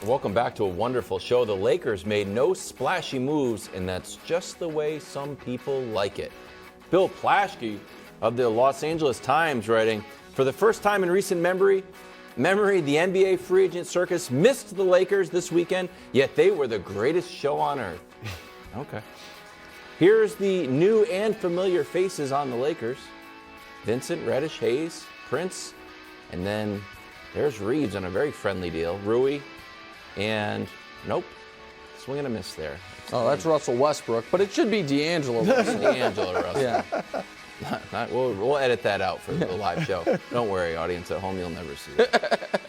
Welcome back to a wonderful show. The Lakers made no splashy moves, and that's just the way some people like it. Bill Plaschke of the Los Angeles Times writing, for the first time in recent memory, the NBA free agent circus missed the Lakers this weekend, yet they were the greatest show on earth. Okay. Here's the new and familiar faces on the Lakers. Vincent, Reddish, Hayes, Prince, and then there's Reaves on a very friendly deal. Rui, and nope, swing and a miss there. That's Russell Westbrook, but it should be D'Angelo Russell. D'Angelo Russell. Yeah. We'll edit that out for the live show. Don't worry, audience at home, you'll never see it.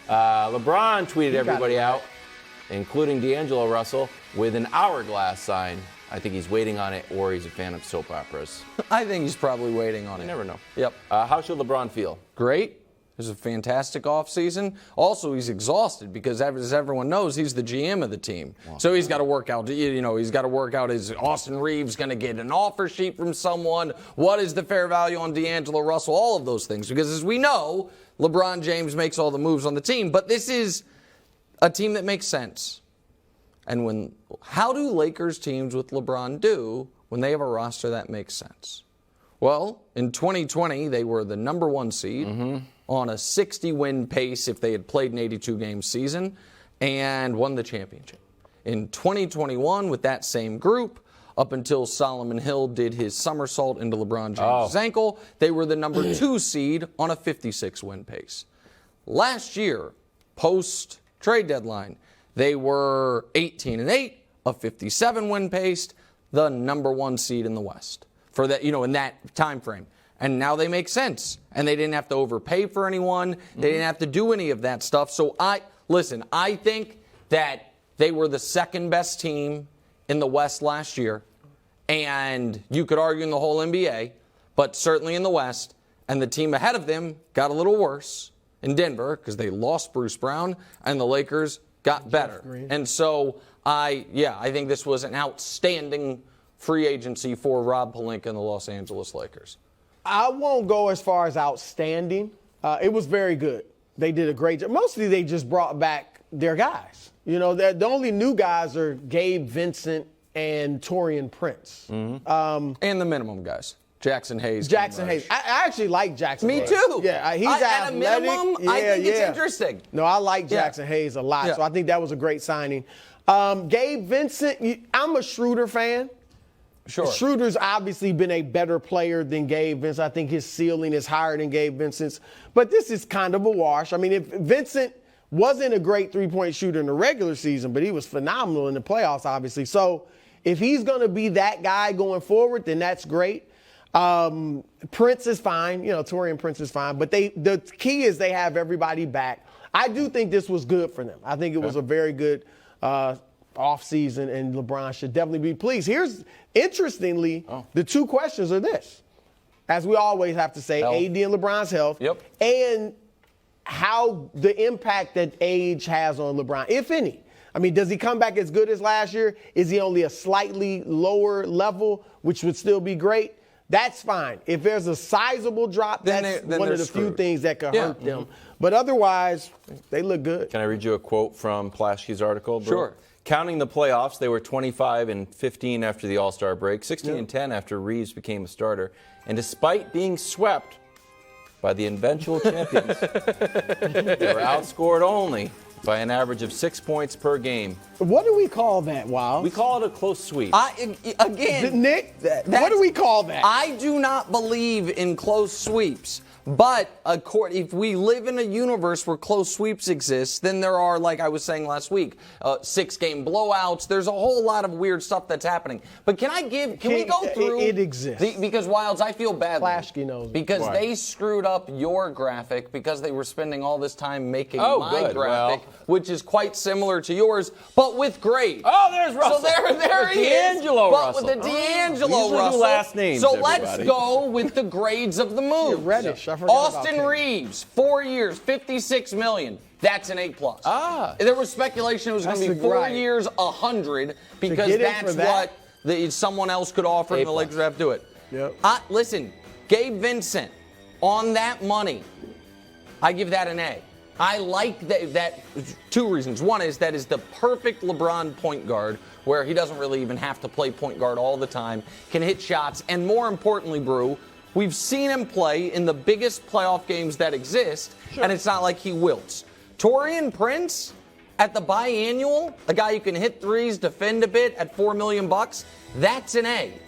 LeBron tweeted everybody out, including D'Angelo Russell, with an hourglass sign. I think he's waiting on it, or he's a fan of soap operas. I think he's probably waiting on it. You never know. Yep. How should LeBron feel? Great. It was a fantastic offseason. Also, he's exhausted because, as everyone knows, he's the GM of the team. Wow. So he's got to work out, he's got to work out, is Austin Reaves going to get an offer sheet from someone? What is the fair value on D'Angelo Russell? All of those things. Because as we know, LeBron James makes all the moves on the team. But this is a team that makes sense. And how do Lakers teams with LeBron do when they have a roster that makes sense? Well, in 2020, they were the number 1 seed on a 60-win pace if they had played an 82-game season and won the championship. In 2021, with that same group, up until Solomon Hill did his somersault into LeBron James' ankle, they were the number 2 seed on a 56-win pace. Last year, post-trade deadline, they were 18-8, a 57-win pace, the number 1 seed in the West for that, in that time frame. And now they make sense. And they didn't have to overpay for anyone. They didn't have to do any of that stuff. So I think that they were the second best team in the West last year. And you could argue in the whole NBA, but certainly in the West. And the team ahead of them got a little worse in Denver because they lost Bruce Brown, and the Lakers got better. And so I think this was an outstanding free agency for Rob Pelinka and the Los Angeles Lakers. I won't go as far as outstanding. It was very good. They did a great job. Mostly they just brought back their guys. The only new guys are Gabe Vincent and Taurean Prince. And the minimum guys. Jaxson Hayes. Jaxson Hayes. I actually like Jaxson Hayes. Me too. Yeah, he's at athletic. a minimum, I think it's interesting. No, I like Jaxson Hayes a lot, so I think that was a great signing. Gabe Vincent, I'm a Schroeder fan. Sure. Schroeder's obviously been a better player than Gabe Vincent. I think his ceiling is higher than Gabe Vincent's. But this is kind of a wash. I mean, if Vincent wasn't a great three-point shooter in the regular season, but he was phenomenal in the playoffs, obviously. So if he's going to be that guy going forward, then that's great. Prince is fine. Taurean Prince is fine. But the key is they have everybody back. I do think this was good for them. I think it was a very good offseason, and LeBron should definitely be pleased. Interestingly, the 2 questions are this. As we always have to say, health. AD and LeBron's health, and how the impact that age has on LeBron, if any. I mean, does he come back as good as last year? Is he only a slightly lower level, which would still be great? That's fine. If there's a sizable drop, that's one of the few things that could hurt them. But otherwise, they look good. Can I read you a quote from Plaschke's article, bro? Sure. Counting the playoffs, they were 25-15 after the All-Star break, 16-10 after Reaves became a starter. And despite being swept by the eventual champions, they were outscored only by an average of 6 points per game. What do we call that, Wild? We call it a close sweep. Nick, what do we call that? I do not believe in close sweeps. But if we live in a universe where close sweeps exist, then there are, like I was saying last week, 6-game blowouts. There's a whole lot of weird stuff that's happening. But can we go through? It exists. Because, Wilds, I feel badly. Plaschke knows. Because they screwed up your graphic because they were spending all this time making my graphic, which is quite similar to yours, but with grades. Oh, there's Russell. So there he is. D'Angelo But Russell. with the D'Angelo Usually Russell. do last names, so everybody. let's go with the grades of the moves. Reddish. I forgot about Austin him. Reaves, 4 years, $56 million. That's an A+. There was speculation it was going to be 4 years, 100, because that's what someone else could offer, and the Lakers would have to do it. Yep. Listen, Gabe Vincent, on that money, I give that an A. I like that. Two reasons. One is that is the perfect LeBron point guard where he doesn't really even have to play point guard all the time, can hit shots, and more importantly, Brew, we've seen him play in the biggest playoff games that exist, and it's not like he wilts. Taurean Prince at the biannual, a guy who can hit threes, defend a bit at $4 million, that's an A.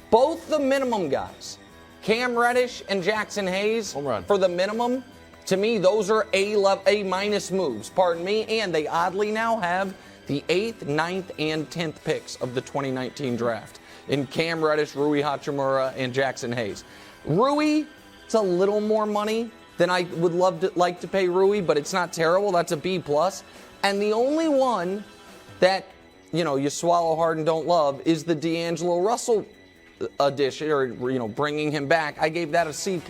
Both the minimum guys, Cam Reddish and Jaxson Hayes, for the minimum, to me, those are A-minus moves, pardon me, and they oddly now have the 8th, 9th, and 10th picks of the 2019 draft in Cam Reddish, Rui Hachimura, and Jaxson Hayes. Rui, it's a little more money than I would like to pay Rui, but it's not terrible. That's a B+. And the only one that, you swallow hard and don't love is the D'Angelo Russell addition, or, bringing him back. I gave that a C+,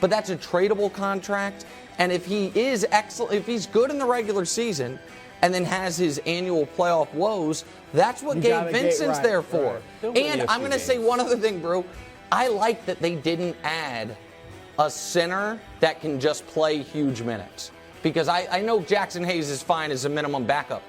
but that's a tradable contract. And if he is excellent, if he's good in the regular season and then has his annual playoff woes, that's what Gabe Vincent's there for. Right. And I'm going to say one other thing, bro. I like that they didn't add a center that can just play huge minutes. Because I know Jaxson Hayes is fine as a minimum backup.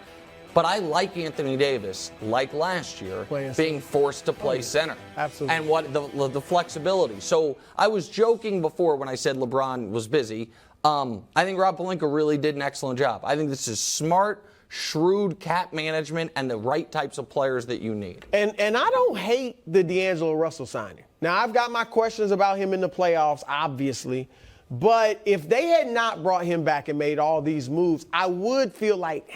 But I like Anthony Davis, like last year, being forced to play center. Absolutely. And what the flexibility. So I was joking before when I said LeBron was busy. I think Rob Pelinka really did an excellent job. I think this is smart, shrewd cap management and the right types of players that you need. And I don't hate the D'Angelo Russell signing. Now, I've got my questions about him in the playoffs, obviously. But if they had not brought him back and made all these moves, I would feel like,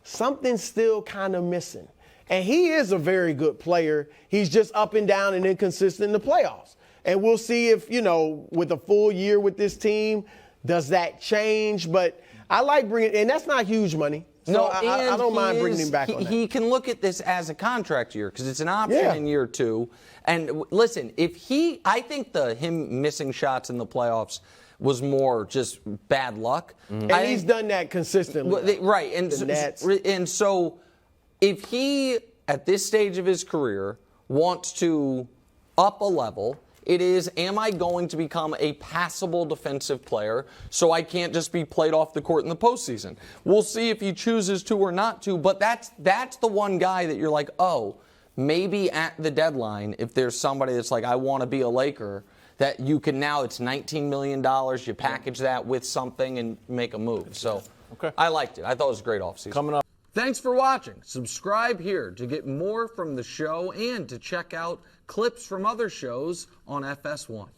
something's still kind of missing. And he is a very good player. He's just up and down and inconsistent in the playoffs. And we'll see if, with a full year with this team, does that change? But I like bringing, and that's not huge money. So no, I don't mind bringing him back on that. He can look at this as a contract year because it's an option in year 2. And listen, I think him missing shots in the playoffs was more just bad luck. And he's done that consistently. Right. And so if he, at this stage of his career, wants to up a level, it is, am I going to become a passable defensive player so I can't just be played off the court in the postseason? We'll see if he chooses to or not to, but that's the one guy that you're like, oh, maybe at the deadline, if there's somebody that's like, I want to be a Laker, that you can now, it's $19 million, you package that with something and make a move. So I liked it. I thought it was a great offseason. Coming up. Thanks for watching. Subscribe here to get more from the show and to check out clips from other shows on FS1.